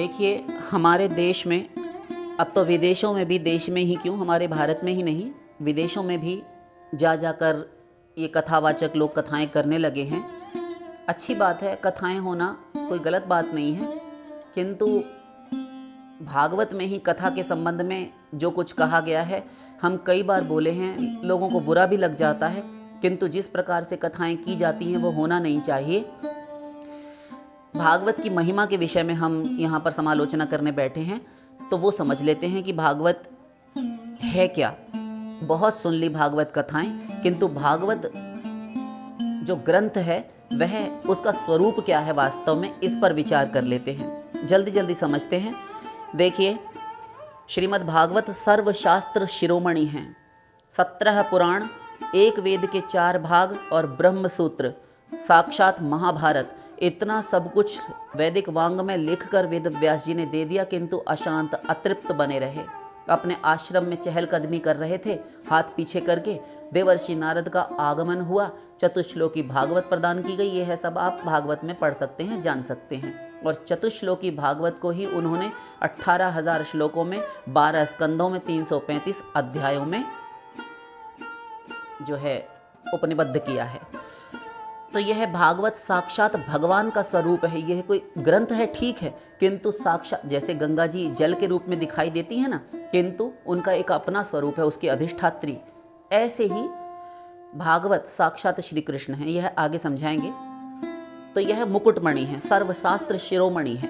देखिए, हमारे देश में, अब तो विदेशों में भी, देश में ही क्यों, हमारे भारत में ही नहीं, विदेशों में भी जा जाकर ये कथावाचक लोग कथाएं करने लगे हैं। अच्छी बात है, कथाएं होना कोई गलत बात नहीं है, किंतु भागवत में ही कथा के संबंध में जो कुछ कहा गया है, हम कई बार बोले हैं, लोगों को बुरा भी लग जाता है, किंतु जिस प्रकार से कथाएं की जाती हैं वो होना नहीं चाहिए। भागवत की महिमा के विषय में हम यहाँ पर समालोचना करने बैठे हैं, तो वो समझ लेते हैं कि भागवत है क्या। बहुत सुन ली भागवत कथाएं, किंतु भागवत जो ग्रंथ है वह, उसका स्वरूप क्या है वास्तव में, इस पर विचार कर लेते हैं। जल्दी जल्दी समझते हैं। देखिए, श्रीमद् भागवत सर्वशास्त्र शिरोमणि हैं। 17 पुराण, एक वेद के 4 भाग और ब्रह्म सूत्र, साक्षात महाभारत, इतना सब कुछ वैदिक वांग में लिखकर वेद व्यास जी ने दे दिया, किंतु अशांत अतृप्त बने रहे। अपने आश्रम में चहलकदमी कर रहे थे, हाथ पीछे करके देवर्षि नारद का आगमन हुआ, चतुश्लोकी भागवत प्रदान की गई। ये है सब आप भागवत में पढ़ सकते हैं, जान सकते हैं। और चतुश्लोकी भागवत को ही उन्होंने 18,000 श्लोकों में, 12 स्कंदों में, 335 अध्यायों में जो है उपनिबद्ध किया है। तो यह भागवत साक्षात भगवान का स्वरूप है। यह कोई ग्रंथ है, ठीक है, किंतु साक्षात, जैसे गंगा जी जल के रूप में दिखाई देती है ना, किंतु उनका एक अपना स्वरूप है, उसकी अधिष्ठात्री। ऐसे ही भागवत साक्षात श्री कृष्ण है। यह आगे समझाएंगे। तो यह मुकुटमणि है, सर्वशास्त्र शिरोमणि है।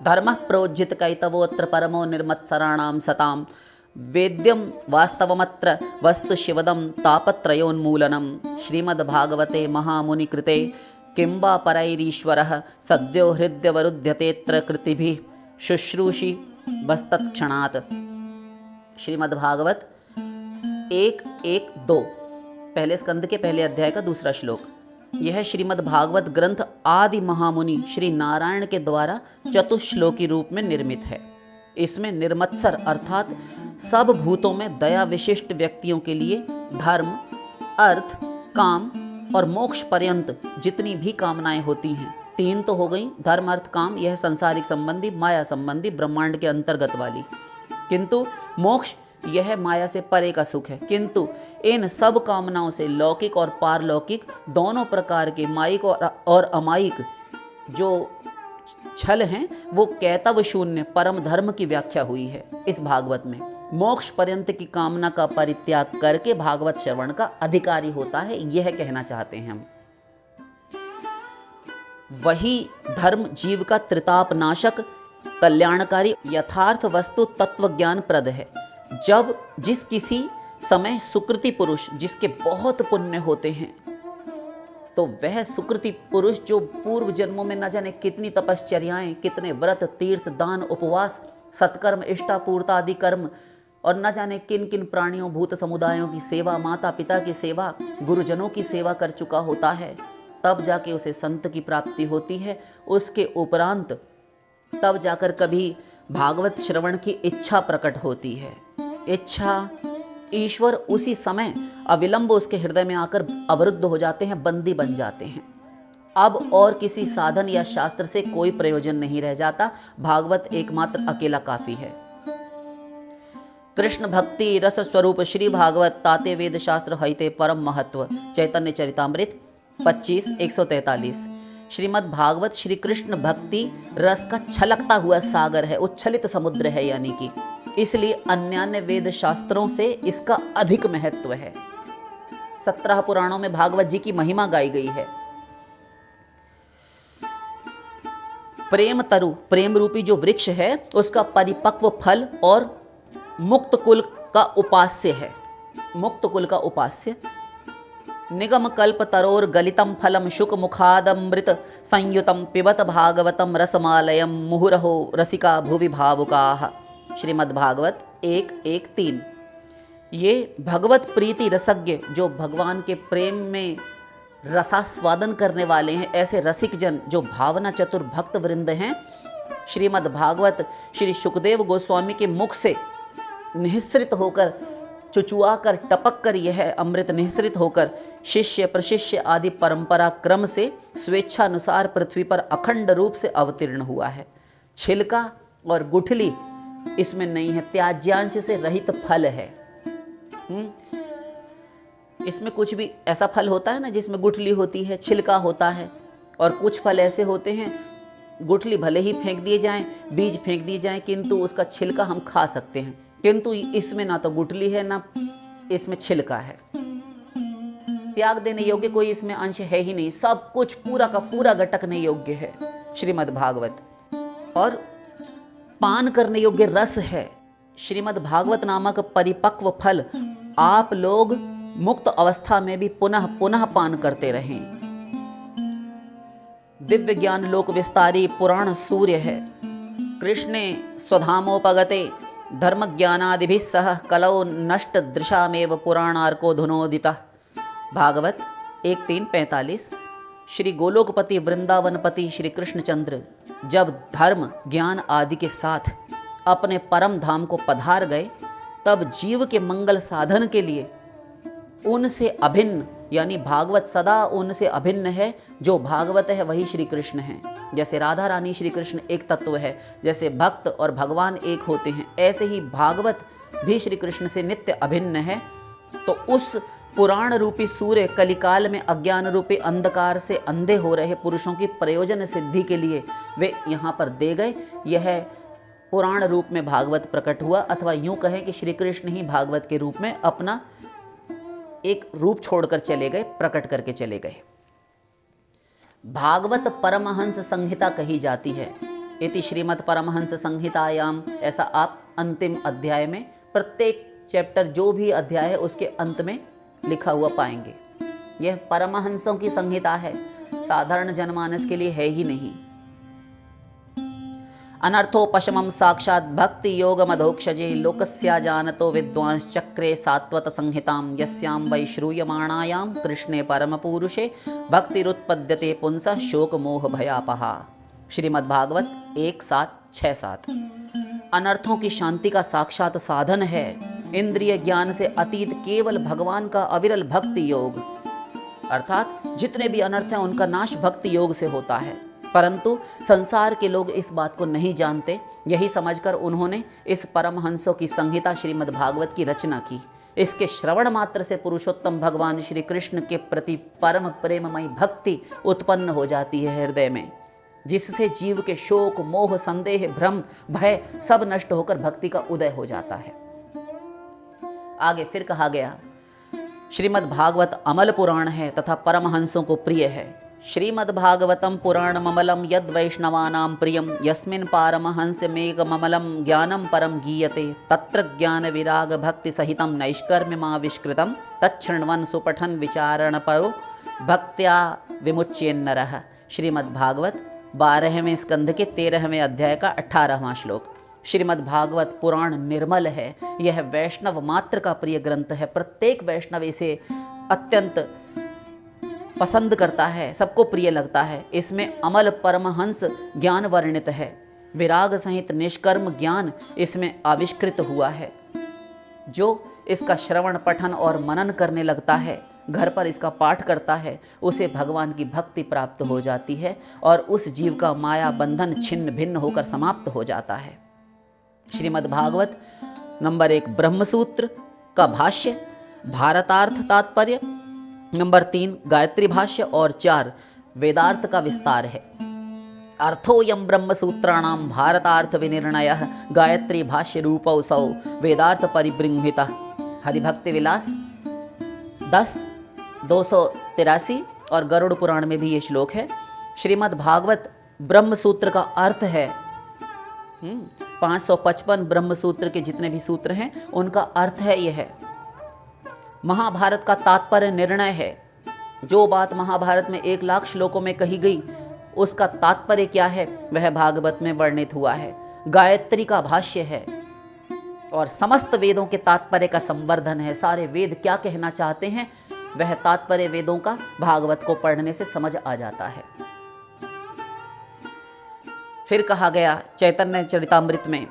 धर्म प्रोज्जित कैतवोत्र परमो निर्मत्सराणाम सताम, वेद्यम वास्तवमत्र वस्तु शिवदम तापत्रयोन्मूलनम, श्रीमद्भागवते महामुनि कृते किंबा परैरीश्वरः सद्यो हृदयवरुध्यतेऽत्र कृतिभिः शुश्रूषि बस्तत्क्षणात्। श्रीमद्भागवत 1:1-2, पहले स्कंद के पहले अध्याय का दूसरा श्लोक। यह श्रीमद्भागवत ग्रंथ आदि महामुनि श्री नारायण के द्वारा चतुश्लोकी रूप में निर्मित है। इसमें निर्मत्सर अर्थात सब भूतों में दया विशिष्ट व्यक्तियों के लिए धर्म, अर्थ, काम और मोक्ष पर्यंत जितनी भी कामनाएं होती हैं, 3 तो हो गई, धर्म, अर्थ, काम, यह संसारिक संबंधी, माया संबंधी, ब्रह्मांड के अंतर्गत वाली, किंतु मोक्ष यह माया से परे का सुख है। किंतु इन सब कामनाओं से लौकिक और पारलौकिक दोनों प्रकार के मायिक और अमायिक जो छल हैं, वो कैतव शून्य परम धर्म की व्याख्या हुई है इस भागवत में। मोक्ष पर्यंत की कामना का परित्याग करके भागवत श्रवण का अधिकारी होता है, यह कहना चाहते हैं हम। वही धर्म जीव का त्रिताप नाशक, कल्याणकारी, यथार्थ वस्तु तत्व ज्ञान प्रद है। जब जिस किसी समय सुकृति पुरुष, जिसके बहुत पुण्य होते हैं, तो वह सुकृति पुरुष जो पूर्व जन्मों में न जाने कितनी तपश्चर्याएं, कितने व्रत, तीर्थ, दान, उपवास, सत्कर्म, इष्टापूर्ता आदि कर्म, और न जाने किन किन प्राणियों, भूत समुदायों की सेवा, माता पिता की सेवा, गुरुजनों की सेवा कर चुका होता है, तब जाके उसे संत की प्राप्ति होती है। उसके उपरांत तब जाकर कभी भागवत श्रवण की इच्छा प्रकट होती है। इच्छा, ईश्वर उसी समय अविलंब उसके हृदय में आकर अवरुद्ध हो जाते हैं, बंदी बन जाते हैं। अब और किसी साधन या शास्त्र से कोई प्रयोजन नहीं रह जाता, भागवत एकमात्र अकेला काफी है। कृष्ण भक्ति रस स्वरूप श्री भागवत, ताते वेद शास्त्र हईते परम महत्व, चैतन्य चरितामृत 25:143। श्रीमद् भागवत श्री कृष्ण भक्ति रस का छलकता हुआ सागर है, उच्छलित समुद्र है, यानी कि इसलिए अन्यान्य वेद शास्त्रों से इसका अधिक महत्व है। 17 पुराणों में भागवत जी की महिमा गाई गई है। प्रेम तरु, प्रेम रूपी जो वृक्ष है, उसका परिपक्व फल और मुक्त कुल का उपास्य है। मुक्त कुल का उपास्य निगम कल्प तरोर गलितम फलम शुक मुखादमृत संयुतम पिबत भागवतम रसमालयम मुहुरहो रसिका भुवि भावुकाः। श्रीमद् भागवत 1:1-3। ये भगवत प्रीति रसज्ञ, जो भगवान के प्रेम में रसास्वादन करने वाले हैं, ऐसे रसिक जन जो भावना चतुर भक्त वृंद हैं, श्रीमद् भागवत श्री सुखदेव गोस्वामी के मुख से निःसृत होकर, चुचुआ कर, टपक कर, यह अमृत निःसृत होकर शिष्य प्रशिष्य आदि परंपरा क्रम से स्वेच्छानुसार पृथ्वी पर अखंड रूप से अवतीर्ण हुआ है। छिलका और गुठली इसमें नहीं है, त्याज्यांश से रहित फल है। इसमें कुछ भी ऐसा फल होता है ना जिसमें गुठली होती है, छिलका होता है, और कुछ फल ऐसे होते हैं गुठली भले ही फेंक दिए जाएं, बीज फेंक दिए जाएं, किंतु उसका छिलका हम खा सकते हैं। किंतु इसमें ना तो गुठली है ना इसमें छिलका है, त्याग देने योग्य कोई इसमें अंश है ही नहीं, सब कुछ पूरा का पूरा गटकने योग्य है श्रीमद् भागवत, और पान करने योग्य रस है। श्रीमद् भागवत नामक परिपक्व फल आप लोग मुक्त अवस्था में भी पुनः पुनः पान करते रहें। दिव्य ज्ञान लोक विस्तारी पुराण सूर्य है। कृष्णे स्वधामोपगते धर्म ज्ञानादिभिः सह कलौ नष्ट दृशामेव पुराणार्को धुनोदितः। भागवत 1:3-45। श्री गोलोकपति वृंदावनपति श्री कृष्णचंद्र जब धर्म ज्ञान आदि के साथ अपने परम धाम को पधार गए, तब जीव के मंगल साधन के लिए उनसे अभिन्न, यानी भागवत सदा उनसे अभिन्न है। जो भागवत है वही श्री कृष्ण है। जैसे राधा रानी श्री कृष्ण एक तत्व है, जैसे भक्त और भगवान एक होते हैं, ऐसे ही भागवत भी श्री कृष्ण से नित्य अभिन्न है। तो उस पुराण रूपी सूर्य कलिकाल में अज्ञान रूपी अंधकार से अंधे हो रहे पुरुषों की प्रयोजन सिद्धि के लिए वे यहाँ पर दे गए। यह पुराण रूप में भागवत प्रकट हुआ, अथवा यूं कहें कि श्री कृष्ण ही भागवत के रूप में अपना एक रूप छोड़कर चले गए, प्रकट करके चले गए। भागवत परमहंस संहिता कही जाती है। इति श्रीमद् परमहंस संहितायाम, ऐसा आप अंतिम अध्याय में, प्रत्येक चैप्टर जो भी अध्याय है उसके अंत में लिखा हुआ पाएंगे। यह परमहंसों की संहिता है, साधारण जनमानस के लिए है ही नहीं। अनर्थोपशमं साक्षात् भक्ति योग मधोक्षजे लोकस्या जानतो विद्वांस चक्रे सात्वत संहितां यस्यां वै श्रूयमाणायां कृष्णे परम पुरुषे भक्तिरुत्पद्यते पुंसः शोक मोह भयापहा। श्रीमद् भागवत 1:7-6-7। अनर्थों की शांति का साक्षात साधन है इंद्रिय ज्ञान से अतीत केवल भगवान का अविरल भक्ति योग, अर्थात जितने भी अनर्थ हैं उनका नाश भक्ति योग से होता है। परंतु संसार के लोग इस बात को नहीं जानते, यही समझकर उन्होंने इस परमहंसों की संहिता श्रीमद् भागवत की रचना की। इसके श्रवण मात्र से पुरुषोत्तम भगवान श्री कृष्ण के प्रति परम प्रेममयी भक्ति उत्पन्न हो जाती है हृदय में, जिससे जीव के शोक मोह संदेह भ्रम भय सब नष्ट होकर भक्ति का उदय हो जाता है। आगे फिर कहा गया, श्रीमद् भागवत अमल पुराण है तथा परमहंसों को प्रिय है। श्रीमद् भागवतम पुराण ममलम यद वैष्णवानां प्रियम यस्मिन् पारमहंसमेकममलं ज्ञानम परम गीयते तत्र ज्ञान विराग भक्ति सहितं नैष्कर्म्यमाविष्कृतं तच्छृण्वन् सुपठन् विचारण परो भक्त्या विमुच्येन्नरः। श्रीमद् भागवत 12वें स्कंध के 13वें अध्याय का 18वां श्लोक। श्रीमद् भागवत पुराण निर्मल है, यह वैष्णव मात्र का प्रिय ग्रंथ है। प्रत्येक वैष्णव इसे अत्यंत पसंद करता है, सबको प्रिय लगता है। इसमें अमल परमहंस ज्ञान वर्णित है, विराग सहित निष्कर्म ज्ञान इसमें आविष्कृत हुआ है। जो इसका श्रवण पठन और मनन करने लगता है, घर पर इसका पाठ करता है, उसे भगवान की भक्ति प्राप्त हो जाती है और उस जीव का माया बंधन छिन्न भिन्न होकर समाप्त हो जाता है। श्रीमद् भागवत नंबर 1 ब्रह्मसूत्र का भाष्य, भारतार्थ तात्पर्य, नंबर 3 गायत्री भाष्य और 4 वेदार्थ का विस्तार है। अर्थोयम ब्रह्मसूत्राणां भारतार्थ विनिर्णयः गायत्री भाष्य रूपौसौ वेदार्थ परिबृंहितः। हरिभक्ति विलास 10-283 और गरुड़ पुराण में भी ये श्लोक है। श्रीमद् भागवत ब्रह्मसूत्र का अर्थ है 555 ब्रह्मसूत्र के जितने भी सूत्र हैं उनका अर्थ है यह। महाभारत का तात्पर्य निर्णय है। जो बात महाभारत में 1 लाख श्लोकों में कही गई उसका तात्पर्य क्या है वह भागवत में वर्णित हुआ है। गायत्री का भाष्य है और समस्त वेदों के तात्पर्य का संवर्धन है। सारे वेद क्या कहना चाहते हैं वह तात्पर्य वेदों का भागवत को पढ़ने से समझ आ जाता है। फिर कहा गया चैतन्य चरितामृत में,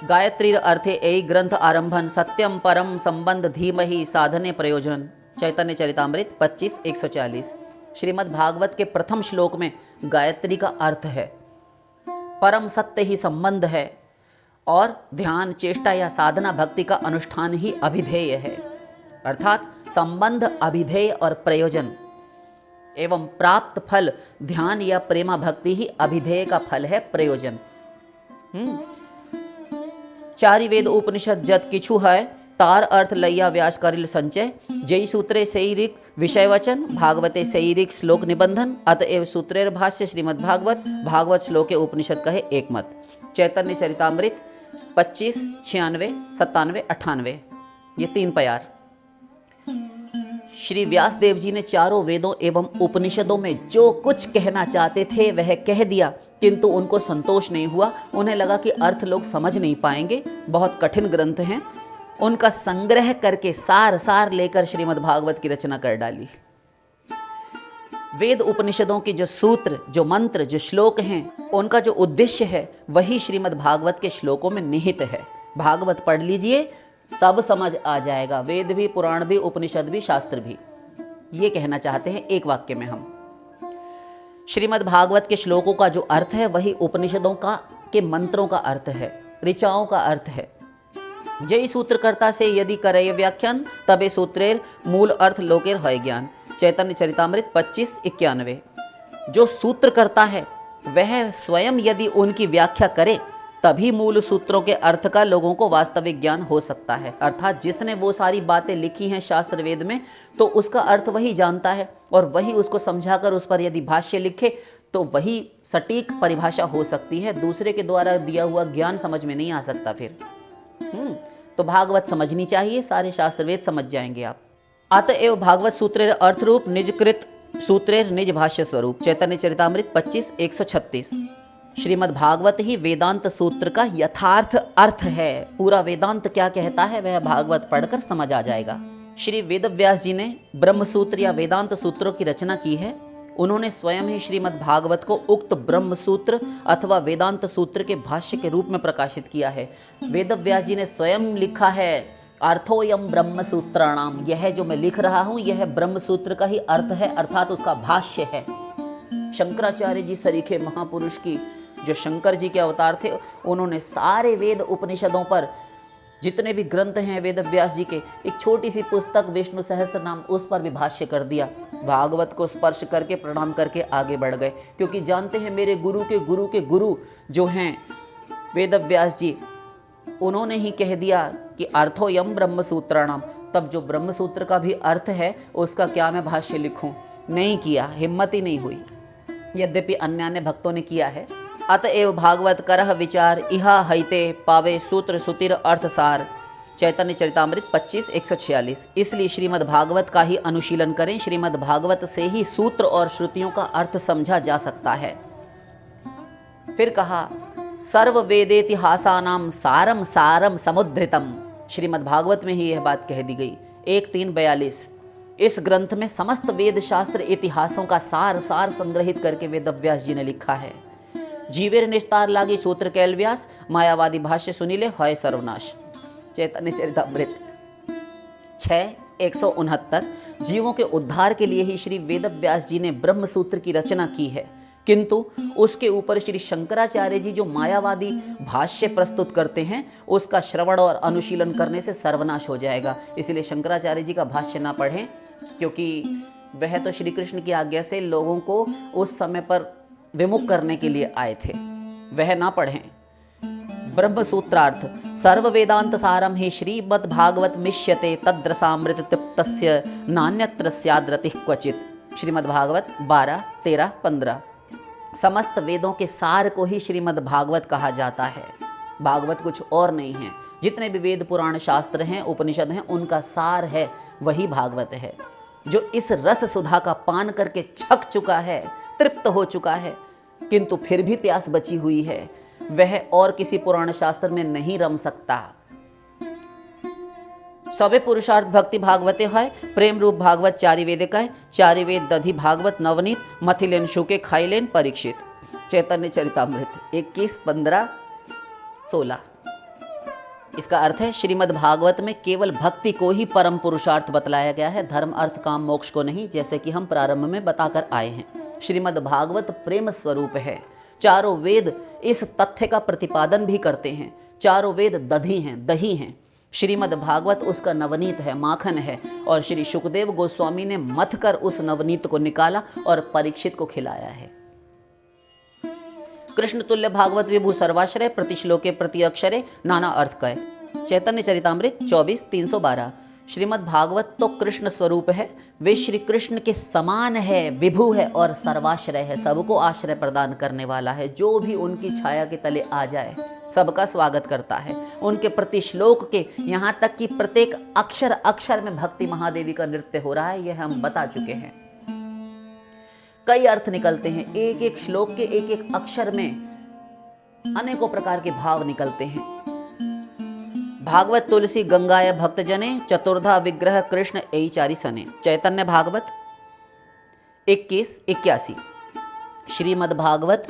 गायत्री अर्थे ऐ ग्रंथ आरंभन सत्यम परम संबंध धीमहि साधने प्रयोजन। चैतन्य चरितामृत 25-140। श्रीमद् भागवत के प्रथम श्लोक में गायत्री का अर्थ है। परम सत्य ही संबंध है और ध्यान, चेष्टा या साधना भक्ति का अनुष्ठान ही अभिधेय है। अर्थात संबंध, अभिधेय और प्रयोजन एवं प्राप्त फल ध्यान या प्रेमा भक्ति ही अभिधेय का फल है, प्रयोजन। चारि वेद उपनिषद जत किछु है, तार अर्थ लैया व्यास करिल संचय। जय सूत्रे सैरिक विषय वचन, भागवते सैरिक श्लोक निबंधन। अतएव सूत्रेर भाष्य श्रीमद् भागवत, भागवत श्लोके उपनिषद कहे एक मत। चैतन्य चरितामृत 25, 96, 97, 98, ये 3 प्यार। श्री व्यासदेव जी ने चारों वेदों एवं उपनिषदों में जो कुछ कहना चाहते थे वह कह दिया, किंतु उनको संतोष नहीं हुआ। उन्हें लगा कि अर्थ लोग समझ नहीं पाएंगे, बहुत कठिन ग्रंथ हैं। उनका संग्रह करके सार लेकर श्रीमद् भागवत की रचना कर डाली। वेद उपनिषदों के जो सूत्र, जो मंत्र, जो श्लोक हैं, उनका जो उद्देश्य है वही श्रीमद् भागवत के श्लोकों में निहित है। भागवत पढ़ लीजिए, सब समझ आ जाएगा। वेद भी, पुराण भी, उपनिषद भी, शास्त्र भी। ये कहना चाहते हैं एक वाक्य में हम। श्रीमद् भागवत के श्लोकों का जो अर्थ है वही उपनिषदों का के मंत्रों का अर्थ है, ऋचाओं का अर्थ है। जय सूत्रकर्ता से यदि करे व्याख्यान, तबे सूत्रेर मूल अर्थ लोकेर है ज्ञान। चैतन्य चरितामृत 25, 91। जो सूत्रकर्ता है वह स्वयं यदि उनकी व्याख्या करे तभी मूल सूत्रों के अर्थ का लोगों को वास्तविक ज्ञान हो सकता है। अर्थात जिसने वो सारी बातें लिखी हैं शास्त्र वेद में, तो उसका अर्थ वही जानता है और वही उसको समझाकर उस पर यदि भाष्य लिखे तो वही सटीक परिभाषा हो सकती है। दूसरे के द्वारा दिया हुआ ज्ञान समझ में नहीं आ सकता फिर। तो भागवत समझनी चाहिए, सारे शास्त्र वेद समझ जाएंगे आप। अतएव भागवत सूत्रेर अर्थ रूप निजकृत सूत्रेर निज भाष्य स्वरूप। चैतन्य चरितामृत 25, 136। श्रीमद् भागवत ही वेदांत सूत्र का यथार्थ अर्थ है। पूरा वेदांत क्या कहता है वह भागवत पढ़कर समझ आ जाएगा। श्री वेदव्यास जी ने ब्रह्म सूत्र या वेदांत सूत्रों की रचना की है। उन्होंने स्वयं ही श्रीमद् भागवत को उक्त ब्रह्म सूत्र अथवा वेदांत सूत्र के भाष्य के रूप में प्रकाशित किया है। वेदव्यास जी ने स्वयं लिखा है, अर्थोयम ब्रह्म सूत्राणाम। यह जो मैं लिख रहा हूं यह ब्रह्म सूत्र का ही अर्थ है, अर्थात उसका भाष्य है। शंकराचार्य जी सरीखे महापुरुष की, जो शंकर जी के अवतार थे, उन्होंने सारे वेद उपनिषदों पर जितने भी ग्रंथ हैं वेदव्यास जी के, एक छोटी सी पुस्तक विष्णु सहस्त्र नाम, उस पर भी भाष्य कर दिया। भागवत को स्पर्श करके प्रणाम करके आगे बढ़ गए, क्योंकि जानते हैं मेरे गुरु के गुरु जो हैं वेदव्यास जी, उन्होंने ही कह दिया कि अर्थोयम ब्रह्म सूत्राणाम। तब जो ब्रह्म सूत्र का भी अर्थ है उसका क्या मैं भाष्य लिखूं? नहीं किया, हिम्मत ही नहीं हुई, यद्यपि अन्य भक्तों ने किया है। अतएव भागवत करह विचार इहा हईते पावे सूत्र सुतिर अर्थसार। चैतन्य चरितामृत 25, 146। इसलिए श्रीमद् भागवत का ही अनुशीलन करें। श्रीमद् भागवत से ही सूत्र और श्रुतियों का अर्थ समझा जा सकता है। फिर कहा, सर्व वेदेतिहासानाम सारम सारम समुद्धृतम। श्रीमद् भागवत में ही यह बात कह दी गई। 1:3:42। इस ग्रंथ में समस्त वेद शास्त्र इतिहासों का सार संग्रहित करके वेदव्यास जी ने लिखा है। जीवेर निस्तार लागी सूत्र कैलव्यास, मायावादी भाष्य सुनिले है सर्वनाश। चैतन्य चरितामृत 6:169। जीवों के उद्धार के लिए ही श्री वेदव्यास जी ने ब्रह्म सूत्र की रचना की है, किंतु उसके ऊपर श्री शंकराचार्य जी जो मायावादी भाष्य प्रस्तुत करते हैं उसका श्रवण और अनुशीलन करने से सर्वनाश हो जाएगा। इसलिए शंकराचार्य जी का भाष्य ना पढ़ें, क्योंकि वह तो श्री कृष्ण की आज्ञा से लोगों को उस समय पर विमुख करने के लिए आए थे, वह ना पढ़ें। ब्रह्म सूत्रार्थ सर्व वेदांत सारम ही श्रीमद् भागवत मिष्यते तद्रसामृत तृप्तस्य नान्यत्र स्याद्रतिः क्वचित। श्रीमद् भागवत 12, 13, 15। समस्त वेदों के सार को ही श्रीमद् भागवत कहा जाता है। भागवत कुछ और नहीं है। जितने भी वेद पुराण शास्त्र हैं, उपनिषद हैं, उनका सार है वही भागवत है। जो इस रस सुधा का पान करके छक चुका है, तृप्त हो चुका है, किंतु फिर भी प्यास बची हुई है, वह और किसी पुराण शास्त्र में नहीं रम सकता। सबे पुरुषार्थ भक्ति भागवते है, प्रेम रूप भागवत चारि वेद का है। चारि वेद दधि भागवत नवनीत, मथिलेन शुके खाइलेन परीक्षित। चैतन्य चरितामृत 21, 15, 16। इसका अर्थ है श्रीमद् भागवत में केवल भक्ति को ही परम पुरुषार्थ बतलाया गया है, धर्म अर्थ काम मोक्ष को नहीं, जैसे कि हम प्रारंभ में बताकर आए हैं। श्रीमद् भागवत प्रेम स्वरूप है। चारों वेद इस तथ्य का प्रतिपादन भी करते हैं। चारों वेद दही हैं। श्रीमद् भागवत उसका नवनीत है, माखन है, और श्री शुकदेव गोस्वामी ने मथ कर उस नवनीत को निकाला और परीक्षित को खिलाया है। कृष्ण तुल्य भागवत विभु सर्वाश्रय, प्रति श्लोके प्रति अक्षरे नाना अर्थ कहे। चैतन्य चरितामृत 24:312। श्रीमद् भागवत तो कृष्ण स्वरूप है, वे श्री कृष्ण के समान है, विभु है और सर्वाश्रय है, सबको आश्रय प्रदान करने वाला है। जो भी उनकी छाया के तले आ जाए सबका स्वागत करता है। उनके प्रति श्लोक के यहाँ तक कि प्रत्येक अक्षर अक्षर में भक्ति महादेवी का नृत्य हो रहा है, यह हम बता चुके हैं। कई अर्थ निकलते हैं, एक एक श्लोक के एक एक अक्षर में अनेकों प्रकार के भाव निकलते हैं। भागवत तुलसी गंगाय भक्त जने, चतुर्धा विग्रह कृष्ण एई चारी सने। चैतन्य भागवत 21:81। श्रीमद् भागवत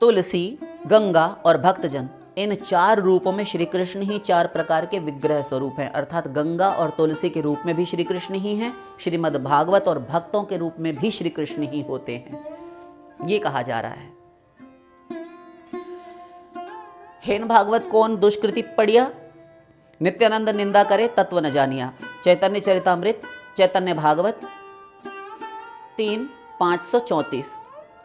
तुलसी, गंगा और भक्तजन, इन चार रूपों में श्री कृष्ण ही चार प्रकार के विग्रह स्वरूप हैं, अर्थात गंगा और तुलसी के रूप में भी श्री कृष्ण ही हैं, श्रीमद् भागवत और भक्तों के रूप में भी श्री कृष्ण ही होते हैं, ये कहा जा रहा है। हेन भागवत कौन दुष्कृति पढ़िया, नित्यानंद निंदा करे तत्व न जानिया। चैतन्य चरितामृत, चैतन्य भागवत 3:534।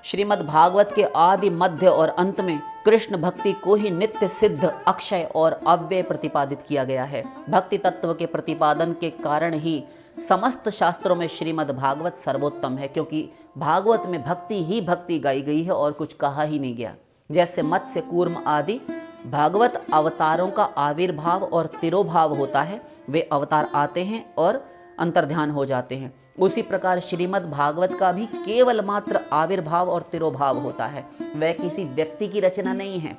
श्रीमद् भागवत के आदि मध्य और अंत में कृष्ण भक्ति को ही नित्य सिद्ध, अक्षय और अव्यय प्रतिपादित किया गया है। भक्ति तत्व के प्रतिपादन के कारण ही समस्त शास्त्रों में श्रीमद् भागवत सर्वोत्तम है, क्योंकि भागवत में भक्ति ही भक्ति गाई गई है और कुछ कहा ही नहीं गया। जैसे मत्स्य, कूर्म आदि भागवत अवतारों का आविर्भाव और तिरोभाव होता है, वे अवतार आते हैं और अंतर्ध्यान हो जाते हैं, उसी प्रकार श्रीमद् भागवत का भी केवल मात्र आविर्भाव और तिरोभाव होता है, वह किसी व्यक्ति की रचना नहीं है।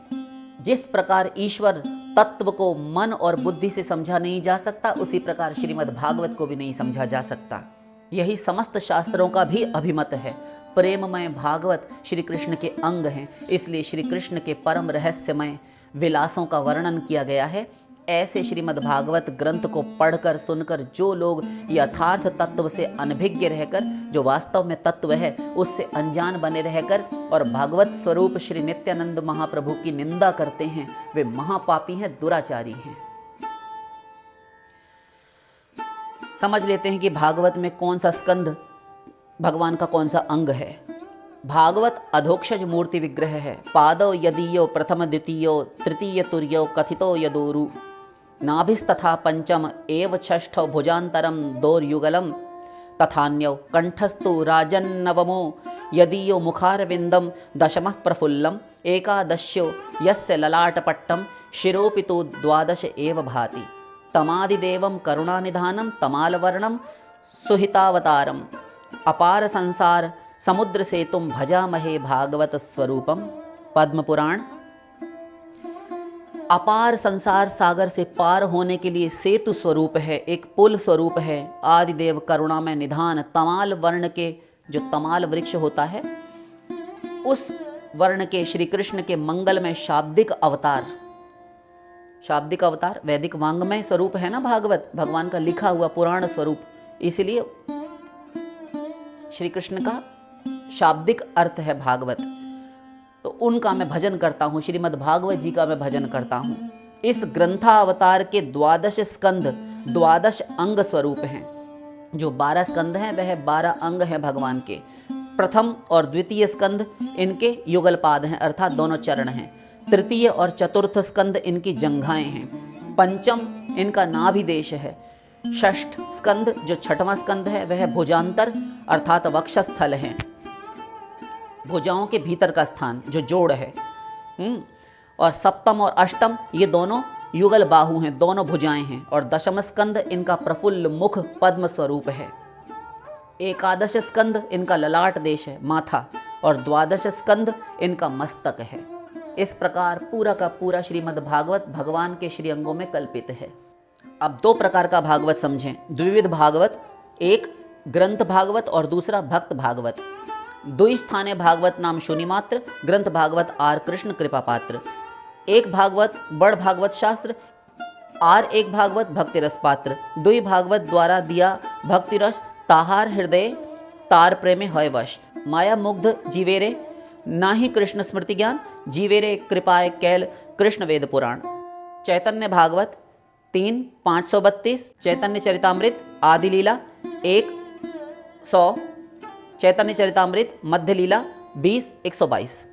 जिस प्रकार ईश्वर तत्व को मन और बुद्धि से समझा नहीं जा सकता, उसी प्रकार श्रीमद् भागवत को भी नहीं समझा जा सकता। यही समस्त शास्त्रों का भी अभिमत है। प्रेममय भागवत श्री कृष्ण के अंग हैं, इसलिए श्री कृष्ण के परम रहस्यमय विलासों का वर्णन किया गया है। ऐसे श्रीमद् भागवत ग्रंथ को पढ़कर सुनकर जो लोग यथार्थ तत्व से अनभिज्ञ रहकर, जो वास्तव में तत्व है उससे अनजान बने रहकर और भागवत स्वरूप श्री नित्यानंद महाप्रभु की निंदा करते हैं, वे महापापी हैं, दुराचारी हैं। समझ लेते हैं कि भागवत में कौन सा स्कंद भगवान का कौन सा अंग है। भागवत अधोक्षज मूर्ति विग्रह है। पादौ यदीयो प्रथम द्वितीयो तृतीय तुर्यो कथितो यदोरु, नाभिस्तथा पंचम एव षष्ठौ भुजान्तरम दोर्युगलम, तथान्यौ कंठस्तु राजन्नवमो यदीयो मुखारविंदम दशमः प्रफुल्लम, एकादश्यो यस्य ललाटपट्टम शिरोपितु द्वादश एव भाति, तमादिदेवं करुणानिधानं तमालवर्णं सुहितावतारम, अपार संसार समुद्र से तुम भजामहे भागवत स्वरूपम। पद्म पुराण। अपार संसार सागर से पार होने के लिए सेतु स्वरूप है, एक पुल स्वरूप है। आदिदेव करुणा में निधान, तमाल वर्ण के, जो तमाल वृक्ष होता है उस वर्ण के श्री कृष्ण के मंगल में शाब्दिक अवतार। शाब्दिक अवतार वैदिक वांग्मय स्वरूप है ना भागवत, भगवान का लिखा हुआ पुराण स्वरूप, इसलिए श्री कृष्ण का शाब्दिक अर्थ है भागवत। तो उनका मैं भजन करता हूँ, श्रीमद् भागवत जी का मैं भजन करता हूँ। इस ग्रंथावतार के 12 स्कंद 12 अंग स्वरूप हैं। जो 12 स्कंद हैं वह 12 अंग हैं भगवान के। प्रथम और द्वितीय स्कंद इनके युगलपाद हैं, अर्थात दोनों चरण हैं। तृतीय और चतुर्थ स्कंद इनकी जंघाएं हैं। पंचम इनका नाभिदेश है। षष्ठ स्कंद जो छठवां स्कंद है वह भुजांतर अर्थात वक्षस्थल है, भुजाओं के भीतर का स्थान जो जोड़ है। और सप्तम और अष्टम ये दोनों युगल बाहु हैं, दोनों भुजाएं हैं। और दशम स्कंद इनका प्रफुल्ल मुख पद्म स्वरूप है। एकादश स्कंद इनका ललाट देश है, माथा। और द्वादश स्कंद इनका मस्तक है। इस प्रकार पूरा का पूरा श्रीमद् भागवत भगवान के श्री अंगों में कल्पित है। अब 2 प्रकार का भागवत समझें। द्विविध भागवत, एक ग्रंथ भागवत और दूसरा भक्त भागवत। दुई स्थाने भागवत नाम शून्य मात्र, ग्रंथ भागवत आर कृष्ण कृपा पात्र। एक भागवत बड़ भागवत शास्त्र, आर एक भागवत भक्ति रस पात्र। दुई भागवत द्वारा दिया भक्ति रस, ताहार हृदय तार प्रेमे है वश। माया मुग्ध जीवेरे ना ही कृष्ण स्मृति ज्ञान, जीवेरे कृपाय कैल कृष्ण वेद पुराण। चैतन्य भागवत 3:532, चैतन्य चरितामृत आदि लीला 1:100, चैतन्य चरितामृत मध्य लीला 20:122।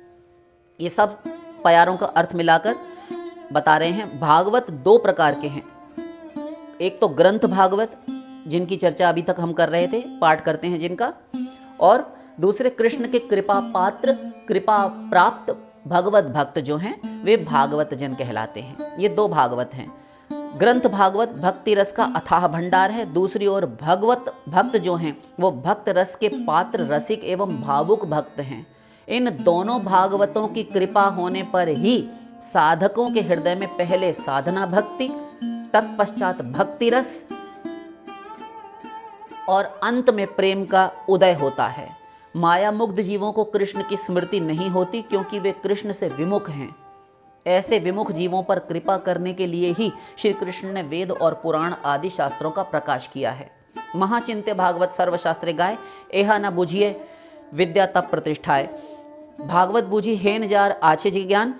ये सब प्यारों का अर्थ मिलाकर बता रहे हैं। भागवत दो प्रकार के हैं, एक तो ग्रंथ भागवत जिनकी चर्चा अभी तक हम कर रहे थे, पाठ करते हैं जिनका, और दूसरे कृष्ण के कृपा पात्र, कृपा प्राप्त भगवत भक्त जो हैं वे भागवत जन कहलाते हैं। ये दो भागवत हैं। ग्रंथ भागवत भक्ति रस का अथाह भंडार है, दूसरी ओर भगवत भक्त जो हैं वो भक्त रस के पात्र, रसिक एवं भावुक भक्त हैं। इन दोनों भागवतों की कृपा होने पर ही साधकों के हृदय में पहले साधना भक्ति, तत्पश्चात भक्ति रस और अंत में प्रेम का उदय होता है। माया मुग्ध जीवों को कृष्ण की स्मृति नहीं होती क्योंकि वे कृष्ण से विमुख हैं। ऐसे विमुख जीवों पर कृपा करने के लिए ही श्री कृष्ण ने वेद और पुराण आदि शास्त्रों का प्रकाश किया है। महाचिंत्य भागवत सर्वशास्त्रे गाय, एहा न बुझिए विद्या तप प्रतिष्ठाए। भागवत बूझी हेन जार आछे जी ज्ञान,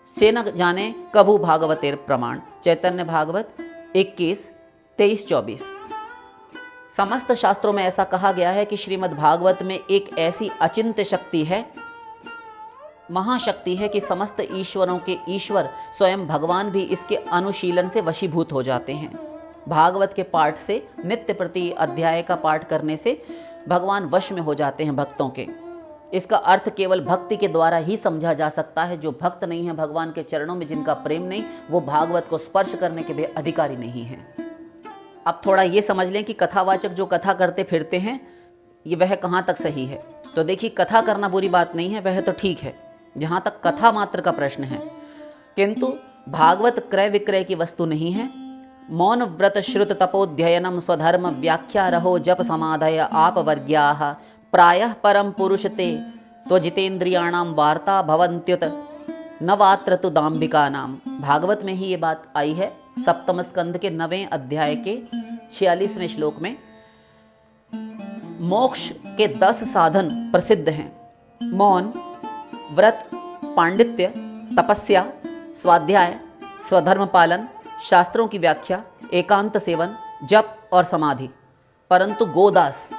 से न जाने कभू भागवतेर प्रमाण। चैतन्य भागवत 21:23-24। समस्त शास्त्रों में ऐसा कहा गया है कि श्रीमद् भागवत में एक ऐसी अचिंत्य शक्ति है, महाशक्ति है कि समस्त ईश्वरों के ईश्वर स्वयं भगवान भी इसके अनुशीलन से वशीभूत हो जाते हैं। भागवत के पाठ से, नित्य प्रति अध्याय का पाठ करने से भगवान वश में हो जाते हैं भक्तों के। इसका अर्थ केवल भक्ति के द्वारा ही समझा जा सकता है। जो भक्त नहीं है भगवान के चरणों में, जिनका प्रेम नहीं, वो भागवत को स्पर्श करने के भी अधिकारी नहीं है। अब थोड़ा ये समझ लें कि कथावाचक जो कथा करते फिरते हैं ये वह कहाँ तक सही है। तो देखिए, कथा करना बुरी बात नहीं है, वह तो ठीक है जहाँ तक कथा मात्र का प्रश्न है, किंतु भागवत क्रय विक्रय की वस्तु नहीं है। मौन व्रत श्रुत तपोध्ययनम स्वधर्म व्याख्या रहो जप समाधय आप वर्ग्याः प्रायः परम पुरुष ते त्वजितेन्द्रियाणाम वार्ता भवन्त्युत नवात्र तु दाम्भिका नाम। भागवत में ही ये बात आई है, सप्तम स्कंद के 9वें अध्याय के 46वें श्लोक में। मोक्ष के 10 साधन प्रसिद्ध हैं। मौन, व्रत, पांडित्य, तपस्या, स्वाध्याय, स्वधर्म पालन, शास्त्रों की व्याख्या, एकांत सेवन, जप और समाधि। परंतु गोदास,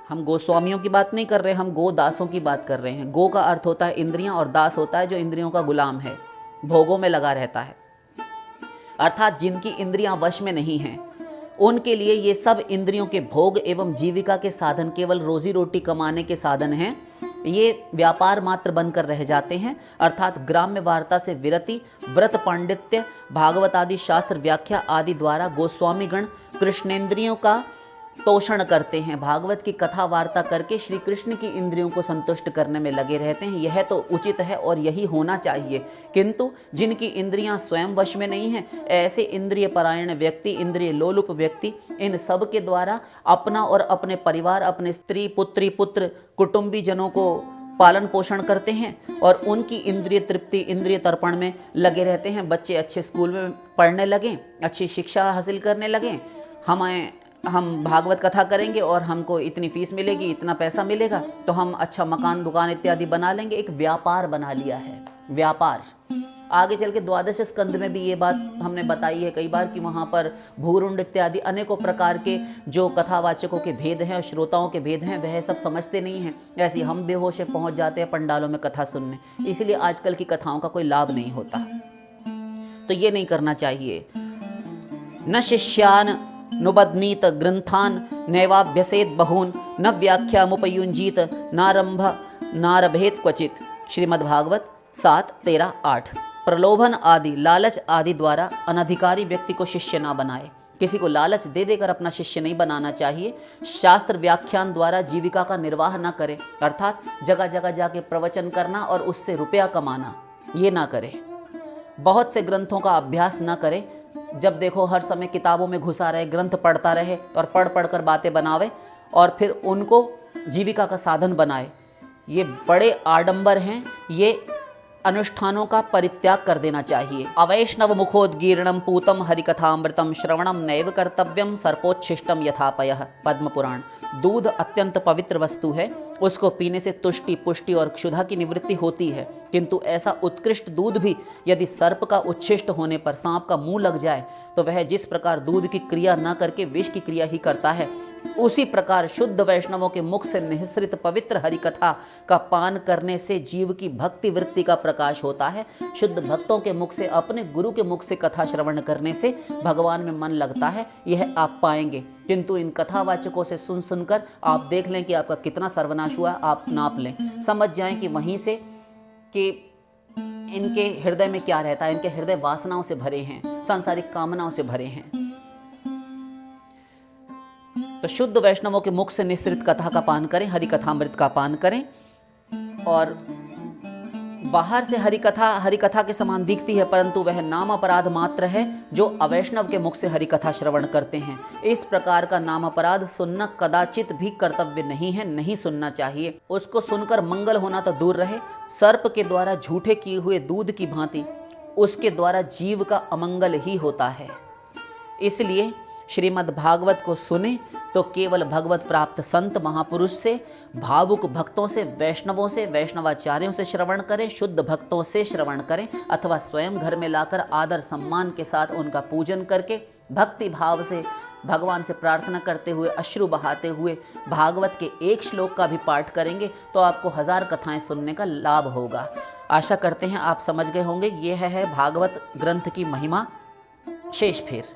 हम गोस्वामियों की बात नहीं कर रहे, हम गोदासों की बात कर रहे हैं। गो का अर्थ होता है इंद्रियां और दास होता है जो इंद्रियों का गुलाम है, भोगों में लगा रहता है। अर्थात जिनकी इंद्रियां वश में नहीं हैं, उनके लिए ये सब इंद्रियों के भोग एवं जीविका के साधन केवल रोजी रोटी कमाने के साधन हैं। ये व्यापार मात्र बनकर रह जाते हैं। अर्थात ग्राम्य वार्ता से विरति, व्रत, पांडित्य, भागवत आदि शास्त्र व्याख्या आदि द्वारा गोस्वामीगण कृष्णेंद्रियों का तोषण करते हैं। भागवत की कथा वार्ता करके श्री कृष्ण की इंद्रियों को संतुष्ट करने में लगे रहते हैं। यह तो उचित है और यही होना चाहिए। किंतु जिनकी इंद्रियां स्वयं वश में नहीं हैं, ऐसे इंद्रिय परायण व्यक्ति, इंद्रिय लोलुप व्यक्ति इन सब के द्वारा अपना और अपने परिवार, अपने स्त्री, पुत्री, पुत्र, कुटुंबी जनों को पालन पोषण करते हैं और उनकी इंद्रिय तृप्ति, इंद्रिय तर्पण में लगे रहते हैं। बच्चे अच्छे स्कूल में पढ़ने लगें, अच्छी शिक्षा हासिल करने लगें, हम भागवत कथा करेंगे और हमको इतनी फीस मिलेगी, इतना पैसा मिलेगा, तो हम अच्छा मकान, दुकान इत्यादि बना लेंगे। एक व्यापार बना लिया है, व्यापार। आगे चल के 12वें स्कंद में भी ये बात हमने बताई है कई बार कि वहाँ पर भूरुंड इत्यादि अनेकों प्रकार के जो कथावाचकों के भेद हैं और श्रोताओं के भेद हैं, वह सब समझते नहीं हैं। ऐसे हम बेहोश पहुँच जाते हैं पंडालों में कथा सुनने, इसलिए आजकल की कथाओं का कोई लाभ नहीं होता। तो ये नहीं करना चाहिए। न शिष्यान नुबध्नीत ग्रंथान नैवाभ्यसेत बहून न व्याख्यामुपयुंजीत नारंभ नारभेत क्वचित। श्रीमद्भागवत 7:13-8। प्रलोभन आदि, लालच आदि द्वारा अनधिकारी व्यक्ति को शिष्य ना बनाए। किसी को लालच दे देकर अपना शिष्य नहीं बनाना चाहिए। शास्त्र व्याख्यान द्वारा जीविका का निर्वाह ना करे, अर्थात जगह जगह जाके प्रवचन करना और उससे रुपया कमाना, ये ना करे। बहुत से ग्रंथों का अभ्यास ना करे। जब देखो हर समय किताबों में घुसा रहे, ग्रंथ पढ़ता रहे और पढ़ पढ़ कर बातें बनावे और फिर उनको जीविका का साधन बनाए। ये बड़े आडंबर हैं, ये अनुष्ठानों का परित्याग कर देना चाहिए। अवैष्णव मुखोद्गीर्णम पूतम हरिकथामृतम श्रवणम नैव कर्तव्यम सर्पोच्छिष्टम यथापयः। पद्म पुराण। दूध अत्यंत पवित्र वस्तु है, उसको पीने से तुष्टि, पुष्टि और क्षुधा की निवृत्ति होती है, किंतु ऐसा उत्कृष्ट दूध भी यदि सर्प का उच्छिष्ट होने पर सांप का मुंह लग जाए तो वह जिस प्रकार दूध की क्रिया न करके विष की क्रिया ही करता है, उसी प्रकार शुद्ध वैष्णवों के मुख से निःसृत पवित्र हरिकथा का पान करने से जीव की भक्ति वृत्ति का प्रकाश होता है। शुद्ध भक्तों के मुख से, अपने गुरु के मुख से कथा श्रवण करने से भगवान में मन लगता है, यह आप पाएंगे। किंतु इन कथावाचकों से सुन सुनकर आप देख लें कि आपका कितना सर्वनाश हुआ, आप नाप लें, समझ जाएं कि वहीं से कि इनके हृदय में क्या रहता है। इनके हृदय वासनाओं से भरे हैं, सांसारिक कामनाओं से भरे हैं। तो शुद्ध वैष्णवों के मुख से निःसृत कथा का पान करें, हरि कथामृत का पान करें। और बाहर से हरि कथा के समान दिखती है, परंतु वह नाम अपराध मात्र है जो अवैष्णव के मुख से हरि कथा श्रवण करते हैं। इस प्रकार का नाम अपराध सुनना कदाचित भी कर्तव्य नहीं है, नहीं सुनना चाहिए। उसको सुनकर मंगल होना तो दूर रहे, सर्प के द्वारा झूठे किए हुए दूध की भांति उसके द्वारा जीव का अमंगल ही होता है। इसलिए श्रीमद् भागवत को सुने तो केवल भगवत प्राप्त संत महापुरुष से, भावुक भक्तों से, वैष्णवों से, वैष्णवाचार्यों से श्रवण करें, शुद्ध भक्तों से श्रवण करें, अथवा स्वयं घर में लाकर आदर सम्मान के साथ उनका पूजन करके भक्ति भाव से भगवान से प्रार्थना करते हुए, अश्रु बहाते हुए भागवत के एक श्लोक का भी पाठ करेंगे तो आपको 1000 कथाएं सुनने का लाभ होगा। आशा करते हैं आप समझ गए होंगे। यह है भागवत ग्रंथ की महिमा। शेष फिर